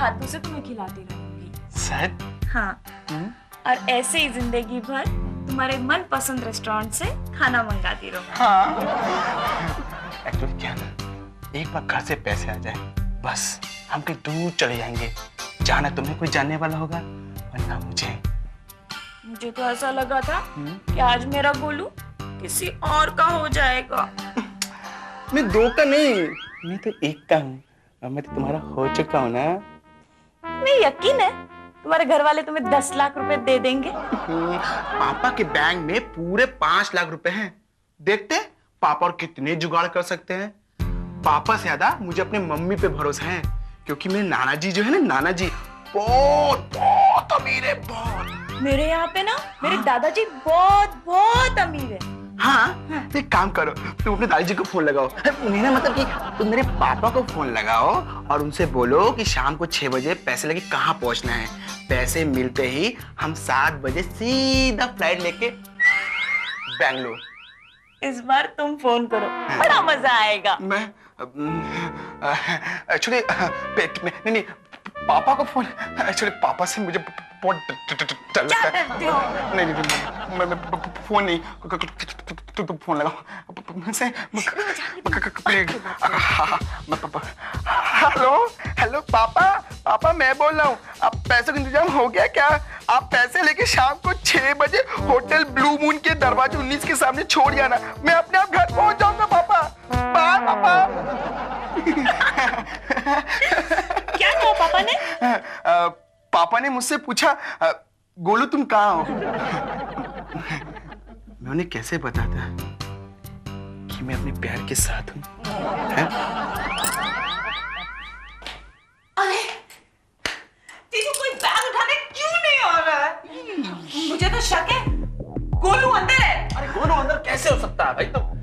हाथों से तुम्हें खिलाती रहूंगी। सच? हाँ। और ऐसे ही जिंदगी भर तुम्हारे मनपसंद रेस्टोरेंट से खाना मंगाती रहूंगी। हाँ। एक्चुअली क्या ना, एक बार घर से पैसे आ जाए बस हम कहीं दूर चले जाएंगे, जाना तुम्हें कोई जानने वाला होगा वरना मुझे तो ऐसा लगा था कि आज मेरा गोलू किसी और का हो जाएगा। मैं दो का नहीं, मैं तो एक का हूँ और मैं तो तुम्हारा हो चुका हूँ ना। नहीं, यकीन है तुम्हारे घर वाले तुम्हें 10 लाख रुपए दे देंगे। पापा के बैंक में पूरे 5 लाख रुपए हैं। देखते पापा और कितने जुगाड़ कर सकते हैं। पापा से ज्यादा मुझे अपने मम्मी पे भरोसा है, क्योंकि मेरे नाना जी जो है ना, नाना जी बहुत बहुत अमीर है, बहुत। मेरे यहाँ पे ना मेरे दादाजी बहुत बहुत अमीर है। हाँ, एक काम करो, तुम अपने दादाजी को फोन लगाओ। मेरा मतलब कि तुम मेरे पापा को फोन लगाओ और उनसे बोलो कि शाम को 6 बजे पैसे लेके कहाँ पहुंचना है। पैसे मिलते ही हम 7 बजे सीधा फ्लाइट लेके बेंगलोर। इस बार तुम फोन करो, बड़ा मजा आएगा। मैं एक्चुअली पेट में नहीं, पापा को फोन, एक्चुअली पापा से मुझे बहुत डर लगता है। नहीं, मैं फोन नहीं, तो फोन लगाओ से। हेलो पापा मैं बोल रहा हूँ, आप पैसों का इंतजाम हो गया क्या? आप पैसे लेके शाम को 6 बजे होटल ब्लू मून के दरवाजे 19 के सामने छोड़ जाना, मैं अपने आप घर पहुंच जाऊंगा पापा। बाय पापा। क्या कहा पापा ने? पापा ने मुझसे पूछा, गोलू तुम कहाँ हो? मैं उन्हें कैसे बताता कि मैं अपने प्यार के साथ हूँ? अरे तेरे कोई बैग उठाने क्यों नहीं आ रहा है? मुझे तो शक है गोलू अंदर है। अरे गोलू अंदर कैसे हो सकता है भाई? तुम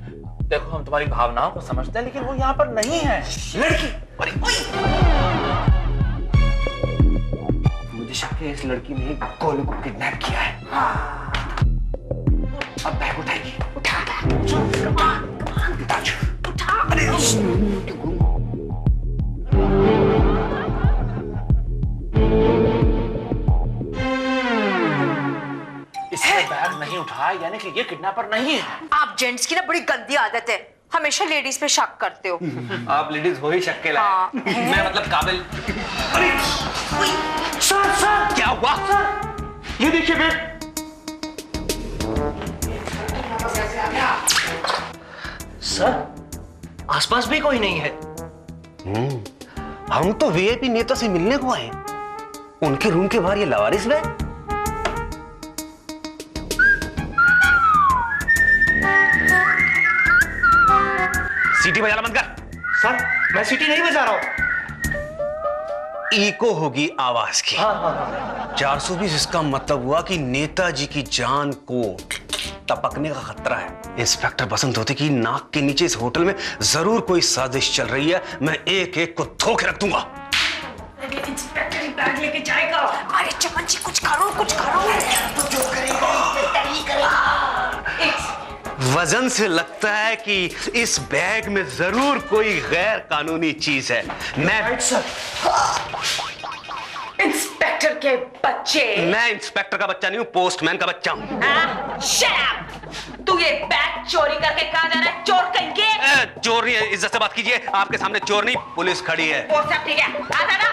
देखो, हम तुम्हारी भावनाओं को समझते हैं, लेकिन वो यहाँ पर नहीं है। लड़की, अरे मुझे शक है इस लड़की ने गोलू को किडनैप किया है। अब बैग उठाएगी। उठा अरे इसने बैग नहीं उठाया, यानी कि ये किडनैपर नहीं है। आप जेंट्स की ना बड़ी गंदी आदत है, हमेशा लेडीज पे शक करते हो। आप लेडीज हो ही शक के लायक। मैं मतलब काबिल। अरे सर क्या हुआ? सर ये देखिए बैग। सर आसपास भी कोई नहीं है। हम तो वीआईपी नेता से मिलने को आए, उनके रूम के बाहर ये लावारिस बैग। सीटी बजाना बंद कर। सर मैं सीटी नहीं बजा रहा हूं। इको होगी आवाज की। हाँ। 420 इसका मतलब हुआ कि नेताजी की जान को टपकने का खतरा है। इंस्पेक्टर बसंत होते की नाक के नीचे इस होटल में जरूर कोई साजिश चल रही है। मैं एक एक को धोखे रख दूंगा। इंस्पेक्टर ही बैग लेके जाएगा। अरे चमन जी कुछ करो। तो जो करेगा ही करेगा। वजन से लगता है कि इस बैग में जरूर कोई गैर कानूनी चीज है। मैं इंस्पेक्टर के बच्चे। मैं इंस्पेक्टर का बच्चा नहीं हूँ, पोस्टमैन का बच्चा हूँ। Shut up! तू ये बैग चोरी करके कहाँ जा रहा है? चोर कहीं के? चोर नहीं है, इज्जत से बात कीजिए। आपके सामने चोर नहीं, पुलिस खड़ी है। वो सब ठीक है, आता ना,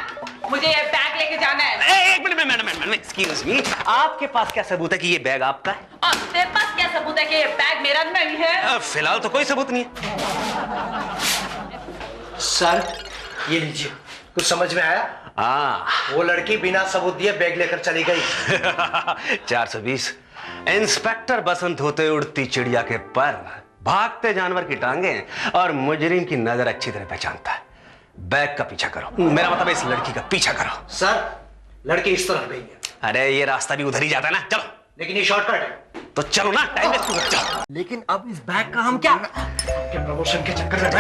मुझे ये बैग लेके जाना है। एक मिनट मैडम, एक्सक्यूज मी, आपके पास क्या सबूत है कि ये बैग आपका है? और तेरे पास क्या सबूत है कि ये बैग मेरा नहीं है? फिलहाल तो कोई सबूत नहीं है। सर ये लीजिए, कुछ समझ में आया? वो लड़की बिना सबूत दिए बैग लेकर चली गई। 420 इंस्पेक्टर बसंत होते उड़ती चिड़िया के पर, भागते जानवर की टांगे और मुजरिम की नजर अच्छी तरह पहचानता है। बैग का पीछा करो, मेरा मतलब इस लड़की का पीछा करो। सर लड़की इस तरफ गई है। अरे ये रास्ता भी उधर ही जाता है ना, चलो। लेकिन ये शॉर्टकट है। तो चलो ना, टाइम वेस्ट क्यों करते हो? लेकिन अब इस बैग का हम क्या? आपके प्रमोशन के चक्कर में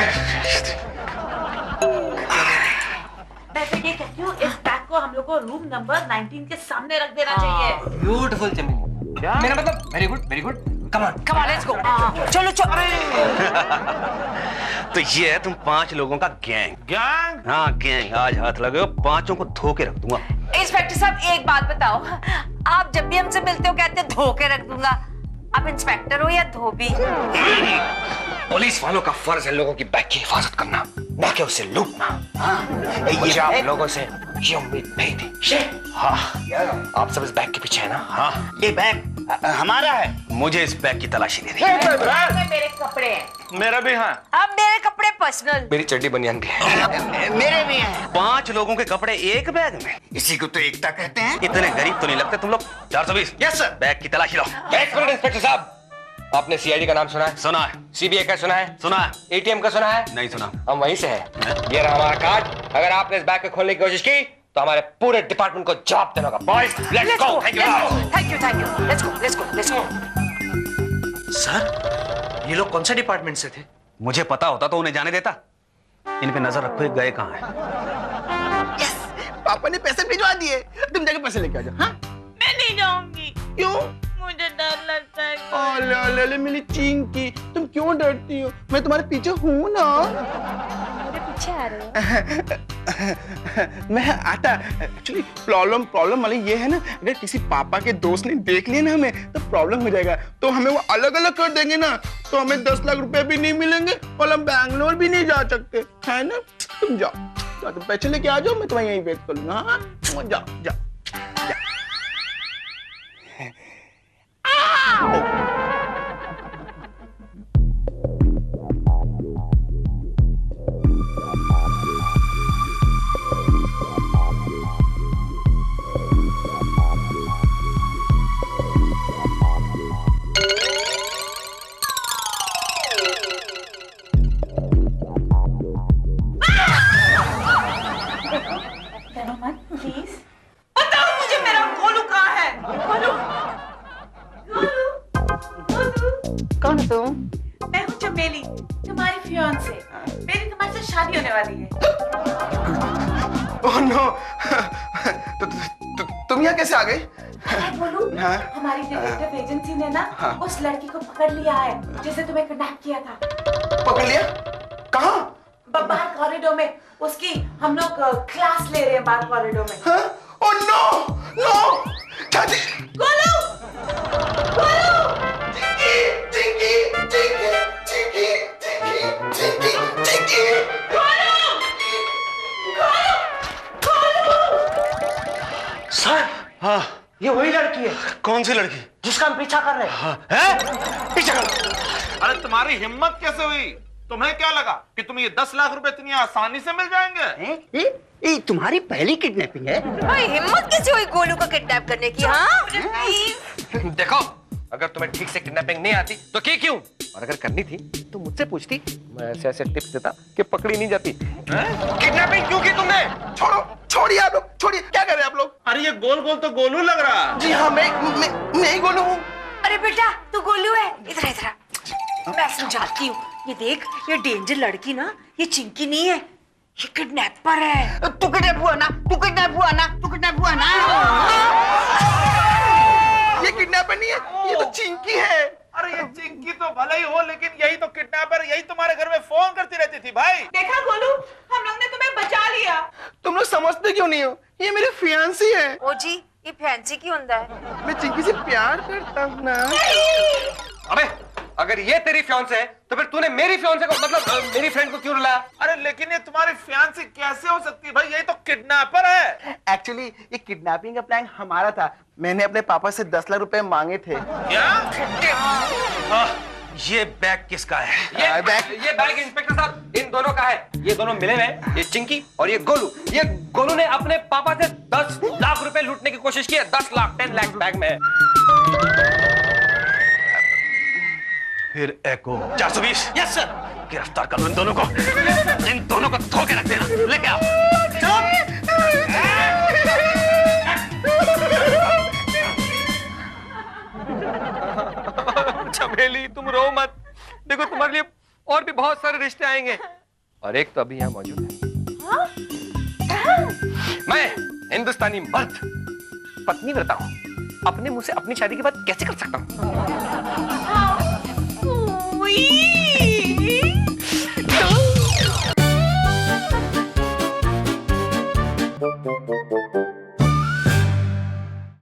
मैं तो ये कहती हूँ, इस बैग को हम लोग को रूम नंबर 19 के सामने रख देना चाहिए। ब्यूटीफुल चमेली। क्या? मेरा मतलब very good, come on let's go. चलो। तो ये है तुम 5 लोगों का गैंग। गैंग? हाँ गैंग। आज हाथ लगे हो 5 को धो के रख दूंगा। इंस्पेक्टर साहब एक बात बताओ, आप जब भी हमसे मिलते हो कहते हो धो के रख दूंगा, आप इंस्पेक्टर हो या धोबी? पुलिस वालों का फर्ज है लोगों की बैग की हिफाजत करना, ना कि उसे लूटना। मुझे आप लोगों से ये उम्मीद नहीं थी। हाँ, आप सब इस बैग के पीछे है ना? हाँ, ये बैग हमारा है। मुझे इस बैग की तलाशी लेनी। मेरे कपड़े हैं। मेरा भी है। अब मेरे कपड़े पर्सनल। मेरी चड्डी बनियान भी है। मेरे भी हैं। 5 लोगों के कपड़े एक बैग में? इसी को तो एकता कहते हैं। इतने गरीब तो नहीं लगते तुम लोग। 420। Yes sir. बैग की तलाशी लो। एक मिनट इंस्पेक्टर साहब, आपने सीआईडी का नाम सुना है? सुना है। सीबीआई का सुना है? सुना है। एटीएम का सुना है? नहीं सुना। हम वहीं से हैं। ये रहा हमारा कार्ड। अगर आपने इस बैग को खोलने की कोशिश की तो हमारे पूरे डिपार्टमेंट को जवाब देना होगा। Boys let's go. Thank you. Let's go. Sir, ये लोग कौन से डिपार्टमेंट से थे? मुझे पता होता तो उन्हें जाने देता। इन पे नजर रखो, गए कहाँ हैं। यस, पापा ने पैसे भिजवा दिए। तुम जाके पैसे लेके आ जाओ। हाँ? मैं नहीं जाऊंगी, क्यों? मुझे डर लगता है। ओले मेरी चिंकी, तुम क्यों डरती हो? मैं तुम्हारे पीछे हूँ ना। मेरे पीछे आ रहे हो? मैं आता एक्चुअली प्रॉब्लम वाली ये है ना, अगर किसी पापा के दोस्त ने देख लिया ना हमें तो प्रॉब्लम हो जाएगा, तो हमें वो अलग अलग कर देंगे ना, तो हमें 10 लाख रुपए भी नहीं मिलेंगे और हम बैंगलोर भी नहीं जा सकते, है ना? तुम जाओ, तुम पैसे लेके आ जाओ, मैं तुम्हें यहीं वेट करूंगा। हाँ जाओ। बताओ मुझे मेरा गोलू कहाँ है? कौन हो तुम? मैं हूँ चमेली, तुम्हारी फियांसे। मेरी तुम्हारे से शादी होने वाली है। ओह नो, तुम यहाँ कैसे आ गई? बोलू, हाँ? हमारी डिटेक्टिव एजेंसी ने ना हाँ? उस लड़की को पकड़ लिया है जिसे तुम्हें किडनैप किया था। पकड़ लिया? कहाँ? बाहर कॉरिडोर में। उसकी हम लोग क्लास ले रहे हैं बाहर कॉरिडोर में। हाँ? ओह नो, चाची। गोलू! सर, हाँ, ये वही लड़की है कौन सी लड़की? जिसका हम पीछा कर रहे हैं। हाँ, है? पीछे करो। अरे तुम्हारी हिम्मत कैसे हुई? तुम्हें क्या लगा कि तुम्हें ये 10 लाख रुपए इतनी आसानी से मिल जाएंगे? ये तुम्हारी पहली किडनैपिंग है? भाई हिम्मत कैसे हुई गोलू को किडनैप करने की? हाँ? देखो, अगर तुम्हें ठीक से किडनैपिंग नहीं आती तो क्यों? और अगर करनी थी तो मुझसे पूछती, मैं ऐसे ऐसे टिप्स देता कि पकड़ी नहीं जाती। किडनैपिंग क्यों की तुमने? छोड़िए आप लोग, छोड़िए। क्या कर रहे हैं आप लोग? अरे ये गोल गोल तो गोलू लग रहा है। जी हाँ, मैं ही गोलू हूँ। अरे बेटा तू गोलू है, इधर मैं समझाती हूँ। ये देख, ये डेंजर लड़की ना, ये चिंकी नहीं है, ये किडनैपर है। तू किडनैप हुआ ना? ये किडनैपर नहीं है, ये तो चिंकी है। अरे ये चिंकी तो भले ही हो, लेकिन यही तो किडनैपर, यही तुम्हारे घर में फोन करती रहती थी भाई। देखा गोलू, हम लोग ने तुम्हें बचा लिया। तुम लोग समझते क्यों नहीं हो? ये मेरी फियांसी है। ओ जी, ये फैंसी क्यों होता है? मैं चिंकी से प्यार करता हूँ ना। अबे, अगर ये तेरी फियांसे है तो फिर तूने मेरी फियांसे को, मतलब मेरी फ्रेंड को क्यों रुलाया? अरे लेकिन ये तुम्हारी फियांसी कैसे हो सकती है भाई? यही तो किडनैपर है। एक्चुअली ये किडनैपिंग का प्लान हमारा था। मैंने अपने पापा से 10 लाख रुपए मांगे थे। क्या? ये बैग किसका है? ये बैग इंस्पेक्टर साहब इन दोनों का है। ये दोनों मिले हुए, ये चिंकी और ये गोलू। ये गोलू ने अपने पापा से 10 लाख रुपए लूटने की कोशिश की है। 10 लाख, 10 लाख बैग में है। फिर एको 420। Yes sir. गिरफ्तार करो इन दोनों को धो के रख देना। लेके आओ। चमेली, तुम रो मत। देखो, तुम्हारे लिए और भी बहुत सारे रिश्ते आएंगे, और एक तो अभी यहाँ मौजूद है। मैं हिंदुस्तानी मर्द पत्नी व्रता हूँ। अपने मुंह से अपनी शादी की बात कैसे कर सकता हूँ? है।